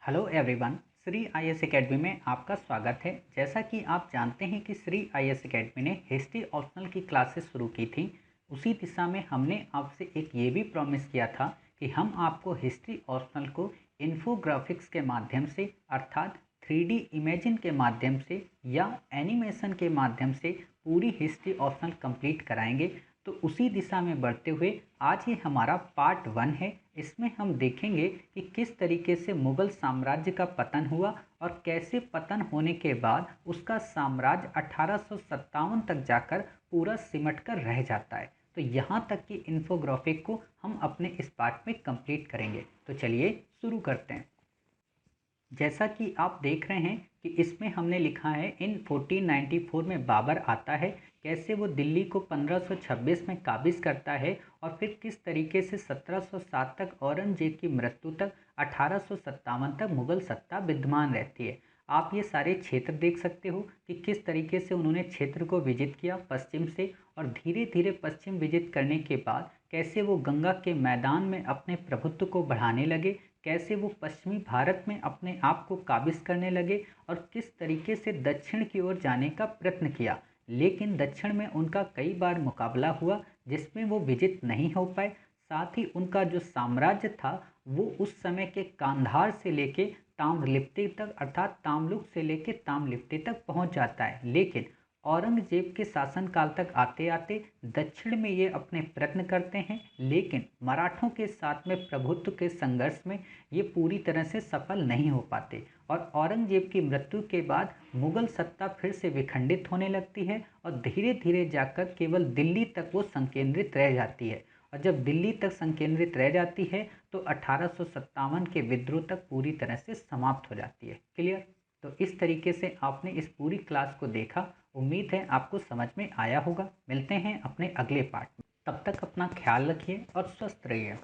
Hello everyone, Shri IAS academy में आपका स्वागत है। जैसा कि आप जानते हैं कि श्री आईएएस एकेडमी ने हिस्ट्री ऑप्शनल की क्लासेस शुरू की थी, उसी दिशा में हमने आपसे एक ये भी प्रॉमिस किया था कि हम आपको हिस्ट्री ऑप्शनल को इन्फोग्राफिक्स के माध्यम से अर्थात 3D इमेजिन के माध्यम से या एनिमेशन के माध्यम से पूरी हिस्ट्री ऑप्शनल कंप्लीट कराएंगे। तो उसी दिशा में बढ़ते हुए आज ये हमारा पार्ट 1 है। इसमें हम देखेंगे कि किस तरीके से मुगल साम्राज्य का पतन हुआ और कैसे पतन होने के बाद उसका साम्राज्य 1857 तक जाकर पूरा सिमट कर रह जाता है। तो यहाँ तक की इन्फोग्राफिक को हम अपने इस पार्ट में कंप्लीट करेंगे। तो चलिए शुरू करते हैं। जैसा कि आप देख रहे हैं कि इसमें हमने लिखा है इन 1494 में बाबर आता है, कैसे वो दिल्ली को 1526 में काबिज करता है और फिर किस तरीके से 1707 तक औरंगजेब की मृत्यु तक 1857 तक मुगल सत्ता विद्यमान रहती है। आप ये सारे क्षेत्र देख सकते हो कि किस तरीके से उन्होंने क्षेत्र को विजिट किया पश्चिम से, और धीरे धीरे पश्चिम विजिट करने के बाद कैसे वो गंगा के मैदान में अपने प्रभुत्व को बढ़ाने लगे, कैसे वो पश्चिमी भारत में अपने आप को काबिज करने लगे और किस तरीके से दक्षिण की ओर जाने का प्रयत्न किया। लेकिन दक्षिण में उनका कई बार मुकाबला हुआ जिसमें वो विजित नहीं हो पाए। साथ ही उनका जो साम्राज्य था वो उस समय के कांधार से लेके ताम्रलिप्ति तक अर्थात तामलुक से लेके ताम्रलिप्ति तक पहुंच जाता है। लेकिन औरंगजेब के शासनकाल तक आते आते दक्षिण में ये अपने प्रयत्न करते हैं, लेकिन मराठों के साथ में प्रभुत्व के संघर्ष में ये पूरी तरह से सफल नहीं हो पाते और औरंगजेब की मृत्यु के बाद मुगल सत्ता फिर से विखंडित होने लगती है और धीरे धीरे जाकर केवल दिल्ली तक वो संकेंद्रित रह जाती है। और जब दिल्ली तक संकेंद्रित रह जाती है तो 1857 के विद्रोह तक पूरी तरह से समाप्त हो जाती है। क्लियर? तो इस तरीके से आपने इस पूरी क्लास को देखा। उम्मीद है आपको समझ में आया होगा। मिलते हैं अपने अगले पार्ट में। तब तक अपना ख्याल रखिए और स्वस्थ रहिए।